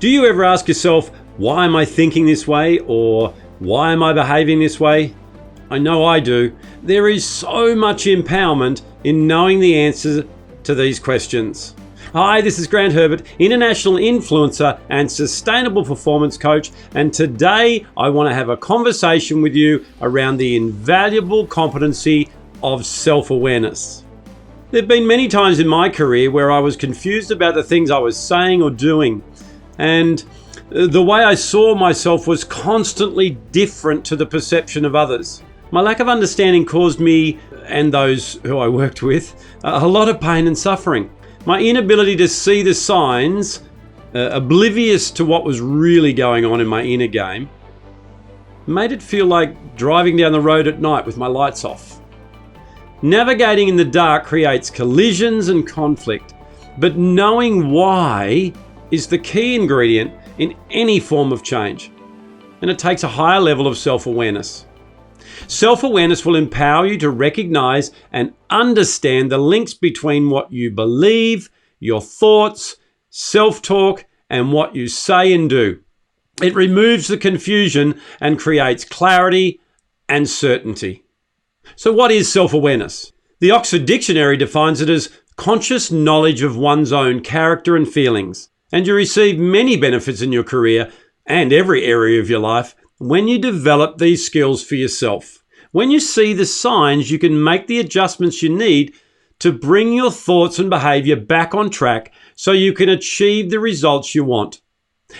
Do you ever ask yourself, why am I thinking this way? Or why am I behaving this way? I know I do. There is so much empowerment in knowing the answer to these questions. Hi, this is Grant Herbert, international influencer and sustainable performance coach, and today I want to have a conversation with you around the invaluable competency of self-awareness. There have been many times in my career where I was confused about the things I was saying or doing, and the way I saw myself was constantly different to the perception of others. My lack of understanding caused me, and those who I worked with, a lot of pain and suffering. My inability to see the signs, oblivious to what was really going on in my inner game, made it feel like driving down the road at night with my lights off. Navigating in the dark creates collisions and conflict, but knowing why is the key ingredient in any form of change, and it takes a higher level of self-awareness. Self-awareness will empower you to recognize and understand the links between what you believe, your thoughts, self-talk, and what you say and do. It removes the confusion and creates clarity and certainty. So what is self-awareness? The Oxford Dictionary defines it as conscious knowledge of one's own character and feelings. And you receive many benefits in your career and every area of your life when you develop these skills for yourself. When you see the signs, you can make the adjustments you need to bring your thoughts and behavior back on track so you can achieve the results you want.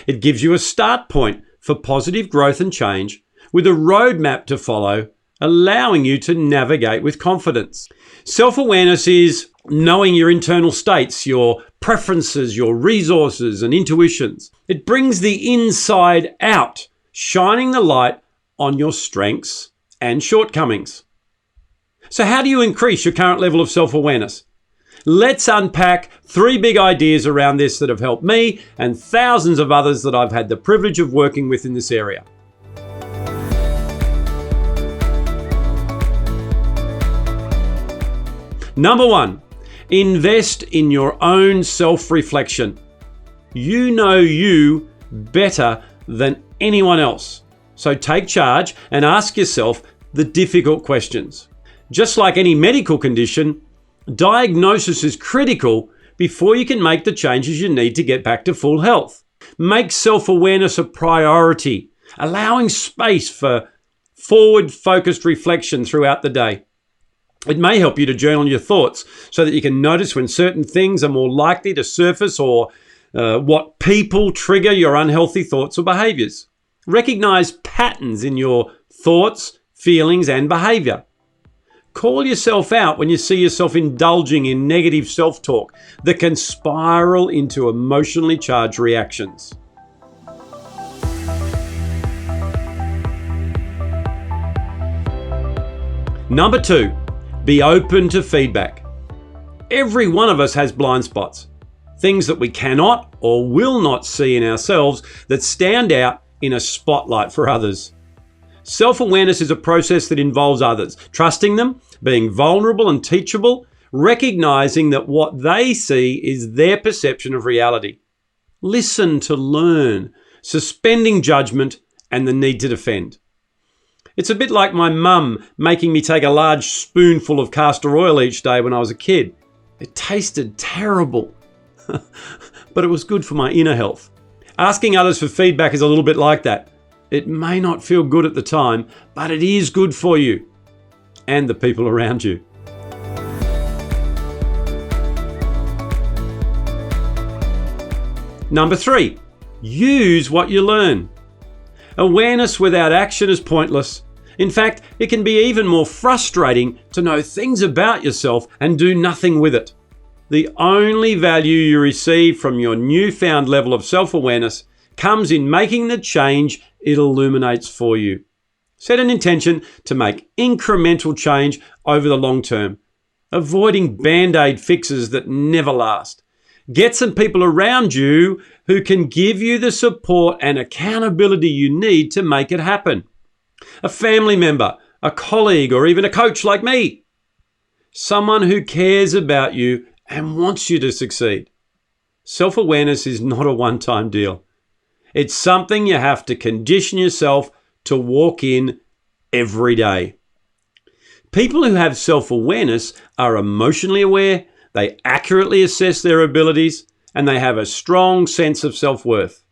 It gives you a start point for positive growth and change with a roadmap to follow, allowing you to navigate with confidence. Self-awareness is knowing your internal states, your preferences, your resources and intuitions. It brings the inside out, shining the light on your strengths and shortcomings. So how do you increase your current level of self-awareness? Let's unpack 3 big ideas around this that have helped me and thousands of others that I've had the privilege of working with in this area. Number 1, invest in your own self-reflection. You know you better than anyone else. So take charge and ask yourself the difficult questions. Just like any medical condition, diagnosis is critical before you can make the changes you need to get back to full health. Make self-awareness a priority, allowing space for forward-focused reflection throughout the day. It may help you to journal your thoughts so that you can notice when certain things are more likely to surface or what people trigger your unhealthy thoughts or behaviors. Recognize patterns in your thoughts, feelings, and behavior. Call yourself out when you see yourself indulging in negative self-talk that can spiral into emotionally charged reactions. Number 2, be open to feedback. Every one of us has blind spots, things that we cannot or will not see in ourselves that stand out in a spotlight for others. Self-awareness is a process that involves others, trusting them, being vulnerable and teachable, recognizing that what they see is their perception of reality. Listen to learn, suspending judgment and the need to defend. It's a bit like my mum making me take a large spoonful of castor oil each day when I was a kid. It tasted terrible, but it was good for my inner health. Asking others for feedback is a little bit like that. It may not feel good at the time, but it is good for you and the people around you. Number 3, use what you learn. Awareness without action is pointless. In fact, it can be even more frustrating to know things about yourself and do nothing with it. The only value you receive from your newfound level of self-awareness comes in making the change it illuminates for you. Set an intention to make incremental change over the long term, avoiding band-aid fixes that never last. Get some people around you who can give you the support and accountability you need to make it happen. A family member, a colleague, or even a coach like me. Someone who cares about you and wants you to succeed. Self-awareness is not a one-time deal. It's something you have to condition yourself to walk in every day. People who have self-awareness are emotionally aware, they accurately assess their abilities, and they have a strong sense of self-worth.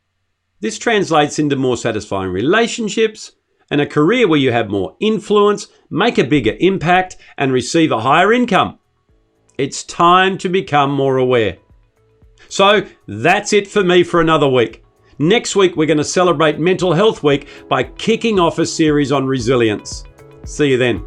This translates into more satisfying relationships and a career where you have more influence, make a bigger impact, and receive a higher income. It's time to become more aware. So that's it for me for another week. Next week, we're going to celebrate Mental Health Week by kicking off a series on resilience. See you then.